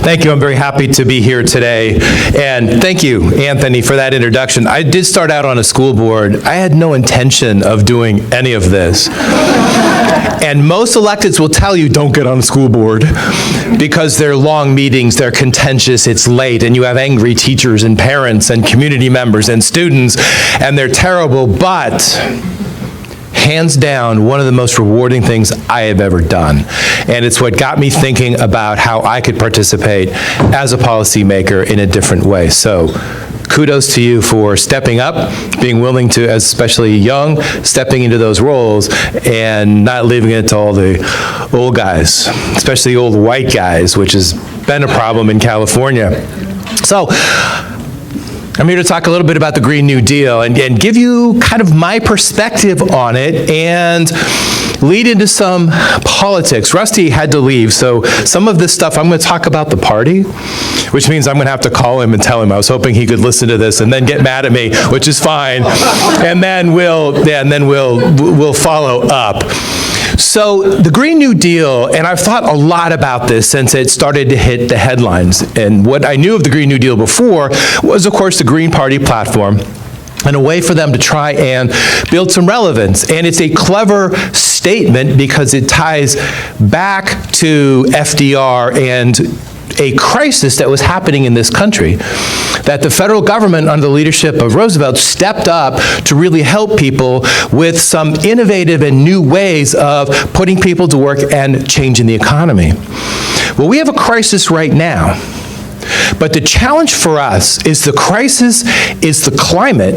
Thank you. I'm very happy to be here today. And thank you, Anthony, for that introduction. I did start out on a school board. I had no intention of doing any of this. And most electeds will tell you, don't get on a school board because they're long meetings, they're contentious, it's late, and you have angry teachers and parents and community members and students, and they're terrible. But hands down, one of the most rewarding things I have ever done. And it's what got me thinking about how I could participate as a policymaker in a different way. So kudos to you for stepping up, being willing to, especially young, stepping into those roles and not leaving it to all the old guys, especially old white guys, which has been a problem in California. So I'm here to talk a little bit about the Green New Deal and give you kind of my perspective on it and lead into some politics. Rusty had to leave, so some of this stuff I'm going to talk about the party, which means I'm going to have to call him and tell him. I was hoping he could listen to this and then get mad at me, which is fine, and then we'll follow up. So the Green New Deal, and I've thought a lot about this since it started to hit the headlines. And what I knew of the Green New Deal before was, of course, the Green Party platform and a way for them to try and build some relevance. And it's a clever statement because it ties back to FDR and a crisis that was happening in this country, that the federal government under the leadership of Roosevelt stepped up to really help people with some innovative and new ways of putting people to work and changing the economy. Well, we have a crisis right now, but the challenge for us is the crisis is the climate,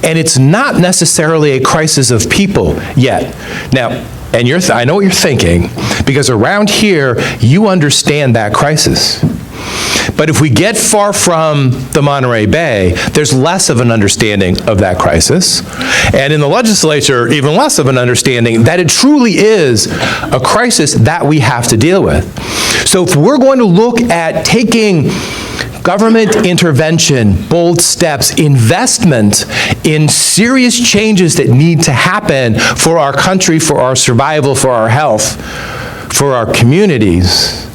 and it's not necessarily a crisis of people yet. Now, and I know what you're thinking, because around here, you understand that crisis. But if we get far from the Monterey Bay, there's less of an understanding of that crisis. And in the legislature, even less of an understanding that it truly is a crisis that we have to deal with. So if we're going to look at taking government intervention, bold steps, investment in serious changes that need to happen for our country, for our survival, for our health, for our communities,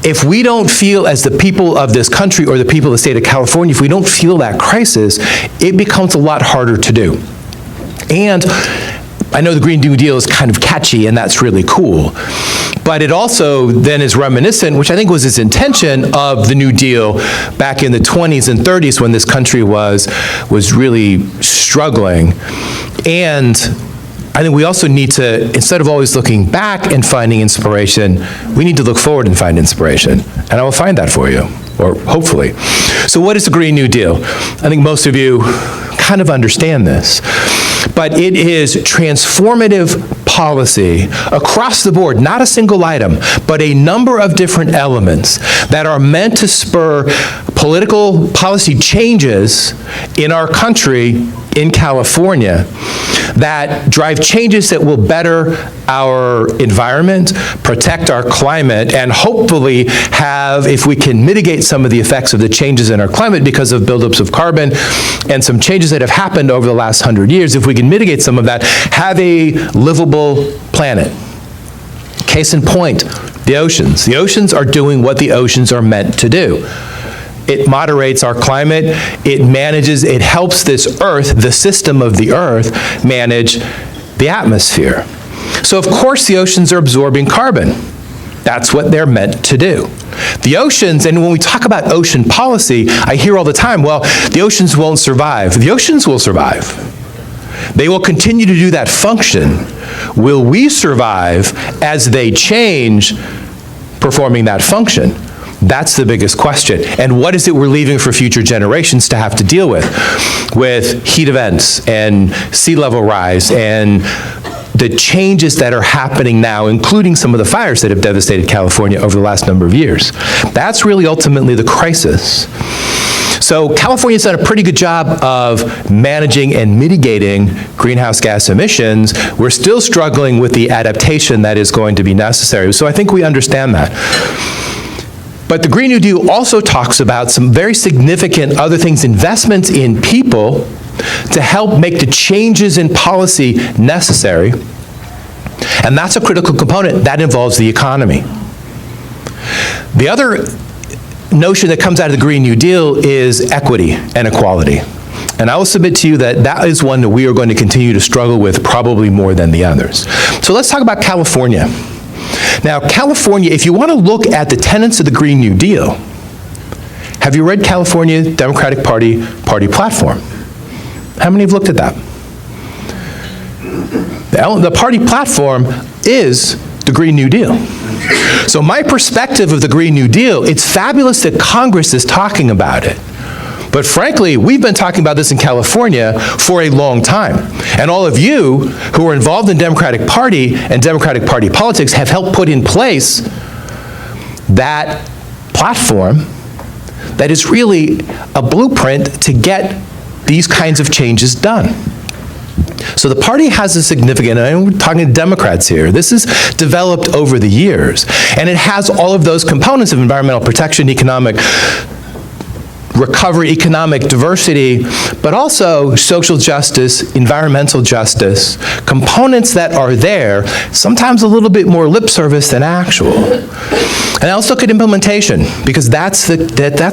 if we don't feel, as the people of this country or the people of the state of California, if we don't feel that crisis, it becomes a lot harder to do. And I know the Green New Deal is kind of catchy, and that's really cool. But it also then is reminiscent, which I think was its intention, of the New Deal back in the 20s and 30s when this country was really struggling. And I think we also need to, instead of always looking back and finding inspiration, we need to look forward and find inspiration. And I will find that for you, or hopefully. So what is the Green New Deal? I think most of you kind of understand this. But it is transformative policy across the board, not a single item, but a number of different elements that are meant to spur political policy changes in our country, in California, that drive changes that will better our environment, protect our climate, and hopefully have, if we can mitigate some of the effects of the changes in our climate because of buildups of carbon and some changes that have happened over the last 100 years, if we can mitigate some of that, have a livable planet. Case in point, the oceans. The oceans are doing what the oceans are meant to do. It moderates our climate, it helps this Earth, the system of the Earth, manage the atmosphere. So of course the oceans are absorbing carbon. That's what they're meant to do. The oceans, and when we talk about ocean policy, I hear all the time, well, the oceans won't survive. The oceans will survive. They will continue to do that function. Will we survive as they change performing that function? That's the biggest question. And what is it we're leaving for future generations to have to deal with heat events and sea level rise and the changes that are happening now, including some of the fires that have devastated California over the last number of years. That's really ultimately the crisis. So California's done a pretty good job of managing and mitigating greenhouse gas emissions. We're still struggling with the adaptation that is going to be necessary. So I think we understand that. But the Green New Deal also talks about some very significant other things, investments in people to help make the changes in policy necessary. And that's a critical component. That involves the economy. The other notion that comes out of the Green New Deal is equity and equality. And I will submit to you that that is one that we are going to continue to struggle with probably more than the others. So let's talk about California. Now, California, if you want to look at the tenets of the Green New Deal, have you read California Democratic Party platform? How many have looked at that? The party platform is the Green New Deal. So my perspective of the Green New Deal, it's fabulous that Congress is talking about it. But frankly, we've been talking about this in California for a long time. And all of you who are involved in Democratic Party and Democratic Party politics have helped put in place that platform that is really a blueprint to get these kinds of changes done. So the party has a significant, and we're talking to Democrats here, this is developed over the years, and it has all of those components of environmental protection, economic recovery, economic diversity, but also social justice, environmental justice, components that are there, sometimes a little bit more lip service than actual. And now let's look at implementation, because that's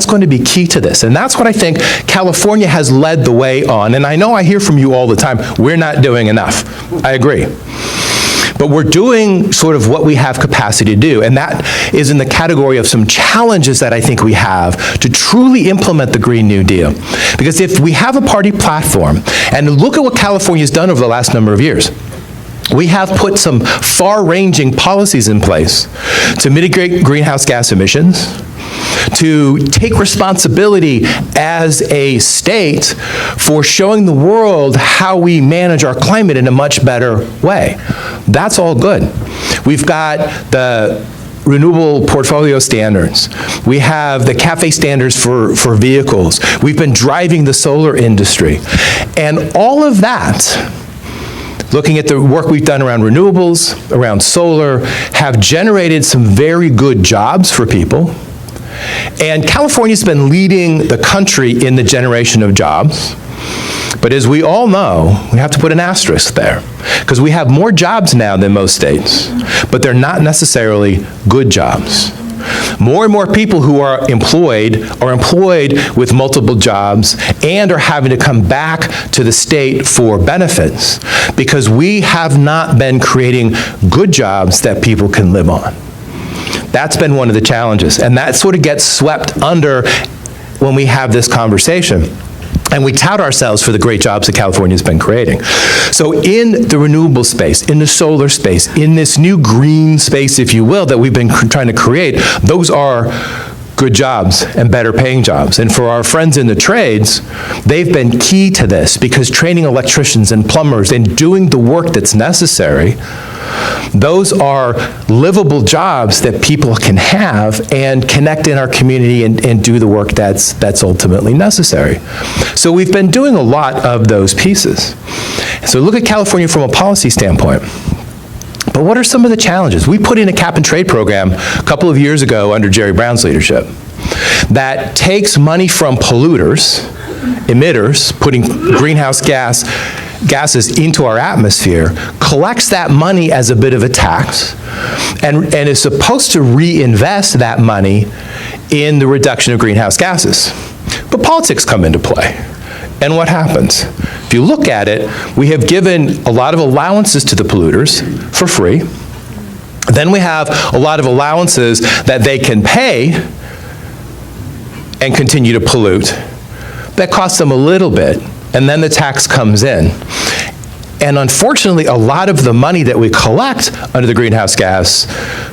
going to be key to this. And that's what I think California has led the way on. And I know I hear from you all the time, we're not doing enough. I agree. But we're doing sort of what we have capacity to do, and that is in the category of some challenges that I think we have to truly implement the Green New Deal. Because if we have a party platform, and look at what California's done over the last number of years, we have put some far-ranging policies in place to mitigate greenhouse gas emissions, to take responsibility as a state for showing the world how we manage our climate in a much better way. That's all good. We've got the renewable portfolio standards. We have the CAFE standards for vehicles. We've been driving the solar industry. And all of that, looking at the work we've done around renewables, around solar, have generated some very good jobs for people. And California's been leading the country in the generation of jobs. But as we all know, we have to put an asterisk there, because we have more jobs now than most states, but they're not necessarily good jobs. More and more people who are employed with multiple jobs and are having to come back to the state for benefits, because we have not been creating good jobs that people can live on. That's been one of the challenges, and that sort of gets swept under when we have this conversation. And we tout ourselves for the great jobs that California's been creating. So in the renewable space, in the solar space, in this new green space, if you will, that we've been trying to create, those are good jobs and better paying jobs. And for our friends in the trades, they've been key to this, because training electricians and plumbers and doing the work that's necessary, those are livable jobs that people can have and connect in our community and do the work that's ultimately necessary. So we've been doing a lot of those pieces. So look at California from a policy standpoint. But what are some of the challenges? We put in a cap and trade program a couple of years ago under Jerry Brown's leadership that takes money from polluters, emitters, putting greenhouse gases into our atmosphere, collects that money as a bit of a tax, and is supposed to reinvest that money in the reduction of greenhouse gases. But politics come into play. And what happens? If you look at it, we have given a lot of allowances to the polluters for free. Then we have a lot of allowances that they can pay and continue to pollute. That costs them a little bit, and then the tax comes in. And unfortunately, a lot of the money that we collect under the greenhouse gas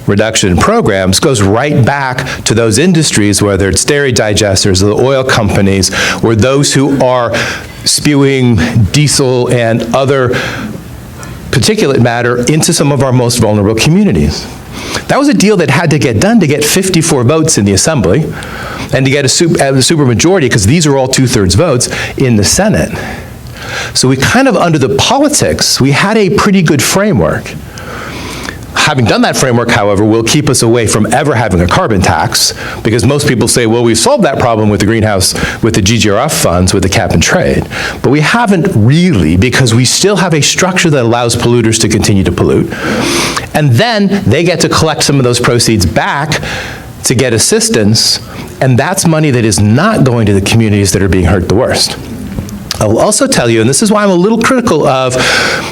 reduction programs goes right back to those industries, whether it's dairy digesters, or the oil companies, or those who are spewing diesel and other particulate matter into some of our most vulnerable communities. That was a deal that had to get done to get 54 votes in the Assembly, and to get a super majority, because these are all 2/3 votes, in the Senate. So we kind of, under the politics, we had a pretty good framework. Having done that framework, however, will keep us away from ever having a carbon tax, because most people say, well, we've solved that problem with the with the GGRF funds, with the cap and trade. But we haven't really, because we still have a structure that allows polluters to continue to pollute. And then they get to collect some of those proceeds back to get assistance, and that's money that is not going to the communities that are being hurt the worst. I will also tell you, and this is why I'm a little critical of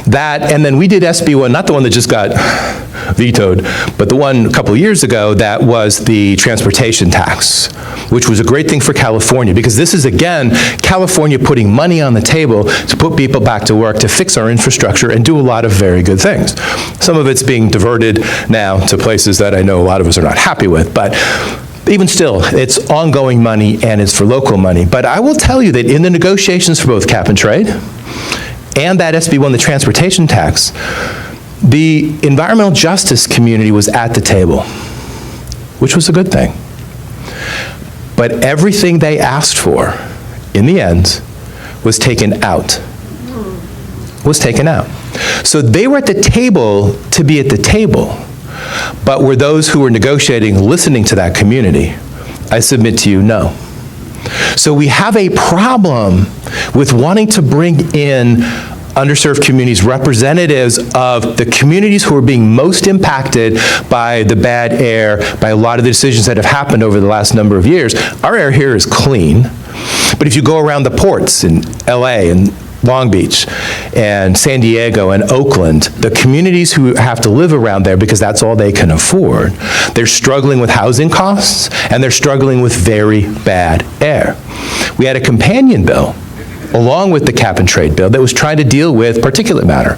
that, and then we did SB 1, not the one that just got vetoed, but the one a couple of years ago that was the transportation tax, which was a great thing for California, because this is, again, California putting money on the table to put people back to work, to fix our infrastructure, and do a lot of very good things. Some of it's being diverted now to places that I know a lot of us are not happy with, but even still, it's ongoing money and it's for local money. But I will tell you that in the negotiations for both cap and trade and that SB 1, the transportation tax, the environmental justice community was at the table, which was a good thing. But everything they asked for, in the end, was taken out. Was taken out. So they were at the table to be at the table. But were those who were negotiating listening to that community? I submit to you, no. So we have a problem with wanting to bring in underserved communities, representatives of the communities who are being most impacted by the bad air, by a lot of the decisions that have happened over the last number of years. Our air here is clean, but if you go around the ports in LA and Long Beach and San Diego and Oakland, the communities who have to live around there because that's all they can afford, they're struggling with housing costs and they're struggling with very bad air. We had a companion bill along with the cap and trade bill that was trying to deal with particulate matter,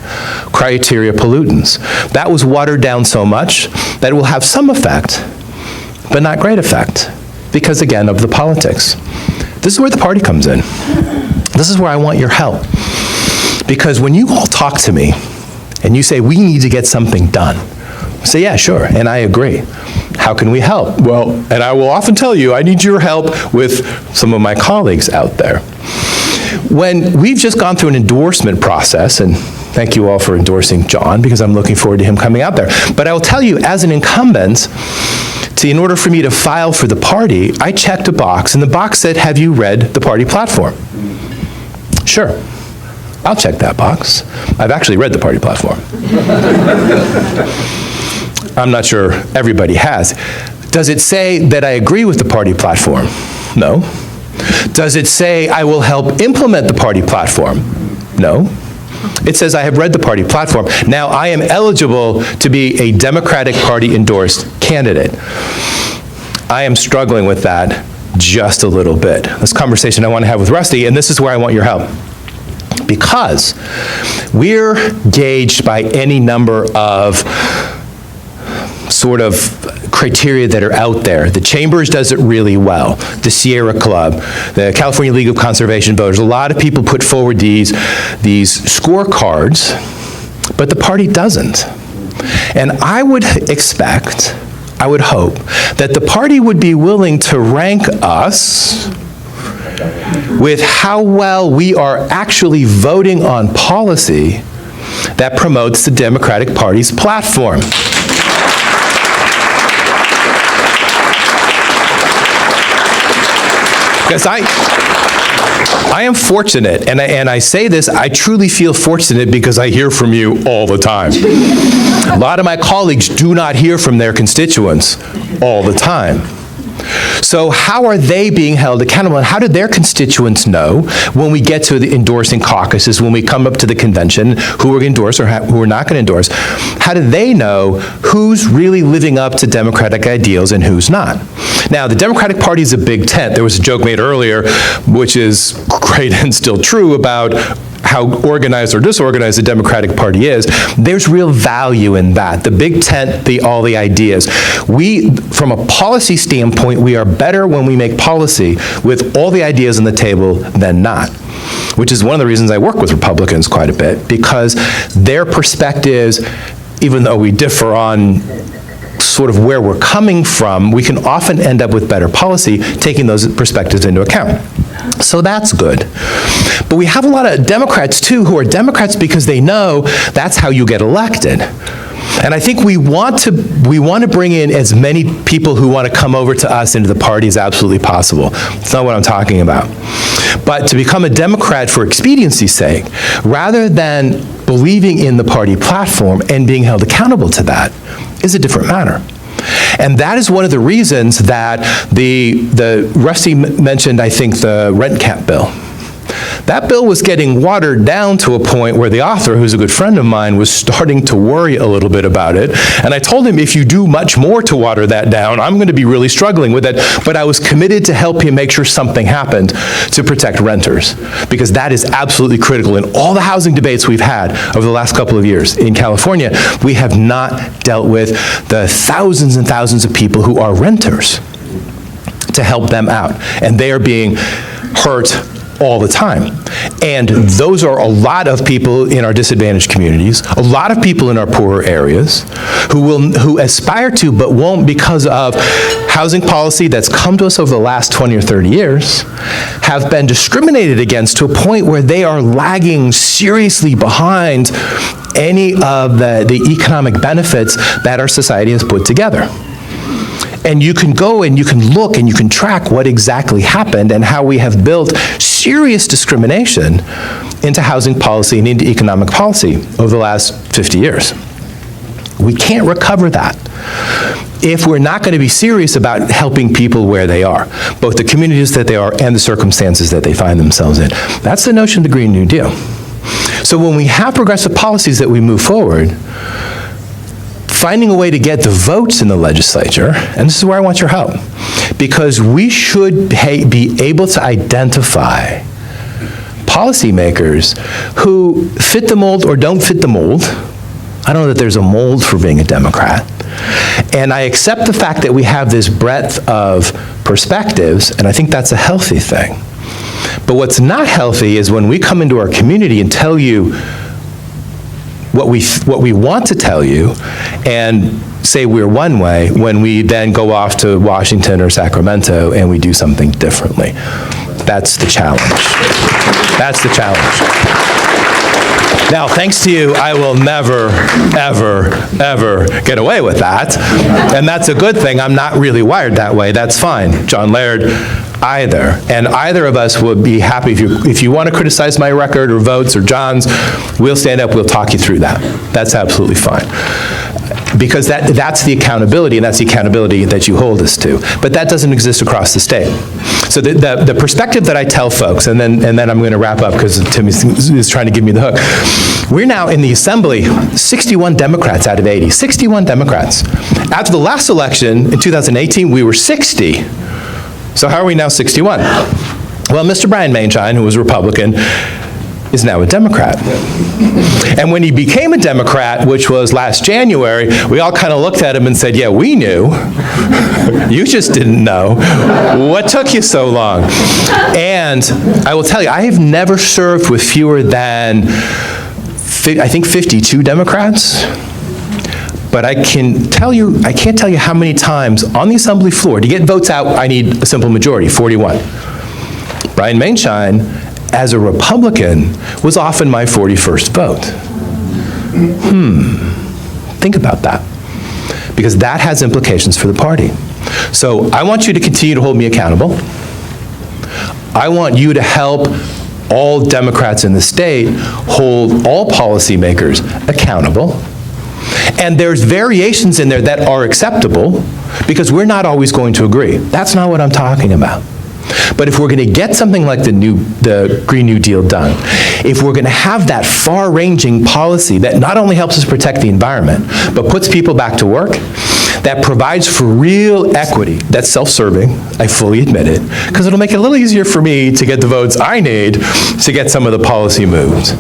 criteria pollutants. That was watered down so much that it will have some effect, but not great effect, because again of the politics. This is where the party comes in. This is where I want your help. Because when you all talk to me and you say, we need to get something done, I say, yeah, sure, and I agree. How can we help? Well, and I will often tell you, I need your help with some of my colleagues out there. When we've just gone through an endorsement process, and thank you all for endorsing John, because I'm looking forward to him coming out there. But I will tell you, as an incumbent, in order for me to file for the party, I checked a box, and the box said, have you read the party platform? Sure, I'll check that box. I've actually read the party platform. I'm not sure everybody has. Does it say that I agree with the party platform? No. Does it say I will help implement the party platform? No. It says I have read the party platform. Now I am eligible to be a Democratic Party endorsed candidate. I am struggling with that just a little bit. This conversation I want to have with Rusty, and this is where I want your help. Because we're gauged by any number of sort of criteria that are out there. The Chambers does it really well. The Sierra Club, the California League of Conservation Voters, a lot of people put forward these scorecards, but the party doesn't. And I would expect, I would hope, that the party would be willing to rank us with how well we are actually voting on policy that promotes the Democratic Party's platform. Because I am fortunate, and I say this, I truly feel fortunate because I hear from you all the time. A lot of my colleagues do not hear from their constituents all the time. So how are they being held accountable, and how do their constituents know when we get to the endorsing caucuses, when we come up to the convention, who we're going to endorse or who we're not going to endorse? How do they know who's really living up to democratic ideals and who's not? Now, the Democratic Party is a big tent. There was a joke made earlier, which is great and still true, about how organized or disorganized the Democratic Party is. There's real value in that. The big tent, all the ideas. We, from a policy standpoint, we are better when we make policy with all the ideas on the table than not, which is one of the reasons I work with Republicans quite a bit, because their perspectives, even though we differ on sort of where we're coming from, we can often end up with better policy, taking those perspectives into account. So that's good. But we have a lot of Democrats, too, who are Democrats because they know that's how you get elected. And I think we want to bring in as many people who want to come over to us into the party as absolutely possible. That's not what I'm talking about. But to become a Democrat for expediency's sake, rather than believing in the party platform and being held accountable to that, is a different matter. And that is one of the reasons that Rusty mentioned, I think, the rent cap bill. That bill was getting watered down to a point where the author, who's a good friend of mine, was starting to worry a little bit about it. And I told him, if you do much more to water that down, I'm going to be really struggling with it. But I was committed to help him make sure something happened to protect renters, because that is absolutely critical. In all the housing debates we've had over the last couple of years in California, we have not dealt with the thousands and thousands of people who are renters to help them out. And they are being hurt all the time. And those are a lot of people in our disadvantaged communities, a lot of people in our poorer areas who aspire to but won't, because of housing policy that's come to us over the last 20 or 30 years, have been discriminated against to a point where they are lagging seriously behind any of the economic benefits that our society has put together. And you can go and you can look and you can track what exactly happened and how we have built serious discrimination into housing policy and into economic policy over the last 50 years. We can't recover that if we're not going to be serious about helping people where they are, both the communities that they are and the circumstances that they find themselves in. That's the notion of the Green New Deal. So when we have progressive policies that we move forward, finding a way to get the votes in the legislature, and this is where I want your help, because we should be able to identify policymakers who fit the mold or don't fit the mold. I don't know that there's a mold for being a Democrat. And I accept the fact that we have this breadth of perspectives, and I think that's a healthy thing. But what's not healthy is when we come into our community and tell you what we want to tell you and say we're one way, when we then go off to Washington or Sacramento and we do something differently. That's the challenge. That's the challenge. Now, thanks to you, I will never, ever, ever get away with that. And that's a good thing. I'm not really wired that way. That's fine. John Laird, either. And either of us would be happy if you want to criticize my record or votes or John's, we'll stand up, we'll talk you through that. That's absolutely fine. Because that's the accountability, and that's the accountability that you hold us to. But that doesn't exist across the state. So the perspective that I tell folks, and then I'm going to wrap up because Tim is trying to give me the hook. We're now in the Assembly, 61 Democrats out of 80, 61 Democrats. After the last election in 2018, we were 60. So how are we now 61? Well, Mr. Brian Mainshine, who was Republican, is now a Democrat. And when he became a Democrat, which was last January, we all kind of looked at him and said, yeah, we knew. You just didn't know. What took you so long? And I will tell you, I have never served with fewer than, I think, 52 Democrats. But I can't tell you how many times on the Assembly floor, to get votes out, I need a simple majority, 41. Brian Mainshine, as a Republican, was often my 41st vote. Think about that. Because that has implications for the party. So I want you to continue to hold me accountable. I want you to help all Democrats in the state hold all policymakers accountable. And there's variations in there that are acceptable, because we're not always going to agree. That's not what I'm talking about. But if we're going to get something like the Green New Deal done, if we're going to have that far-ranging policy that not only helps us protect the environment, but puts people back to work, that provides for real equity, that's self-serving, I fully admit it, because it'll make it a little easier for me to get the votes I need to get some of the policy moved.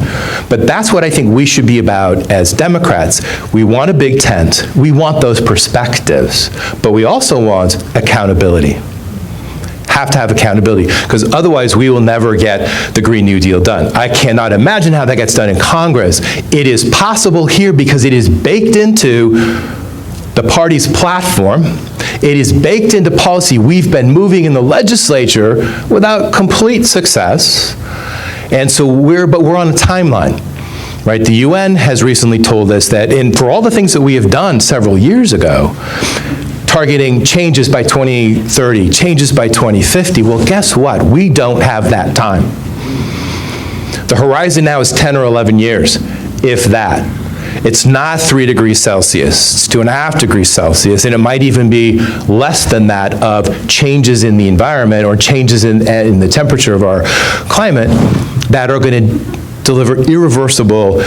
But that's what I think we should be about as Democrats. We want a big tent. We want those perspectives, but we also want accountability. Have to have accountability, because otherwise we will never get the Green New Deal done. I cannot imagine how that gets done in Congress. It is possible here because it is baked into the party's platform. It is baked into policy we've been moving in the legislature without complete success. And so we're on a timeline, right? The UN has recently told us that for all the things that we have done several years ago, targeting changes by 2030, changes by 2050, well, guess what? We don't have that time. The horizon now is 10 or 11 years, if that. it's not 3 degrees Celsius, it's 2.5 degrees Celsius, and it might even be less than that of changes in the environment or changes in the temperature of our climate that are going to deliver irreversible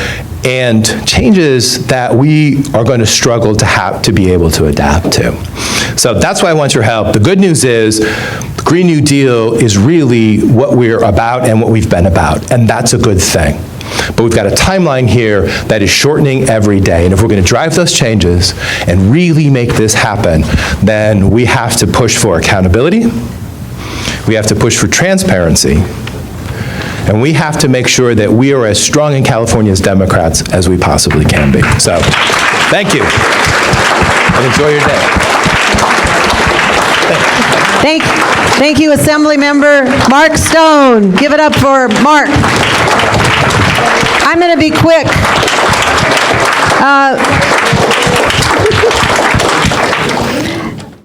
and changes that we are going to struggle to have to be able to adapt to. So that's why I want your help. The good news is the Green New Deal is really what we're about and what we've been about, and that's a good thing. But we've got a timeline here that is shortening every day, and if we're going to drive those changes and really make this happen, then we have to push for accountability, we have to push for transparency, and we have to make sure that we are as strong in California as Democrats as we possibly can be. So, thank you, and enjoy your day. Thank you, Assembly Member Mark Stone. Give it up for Mark. I'm going to be quick.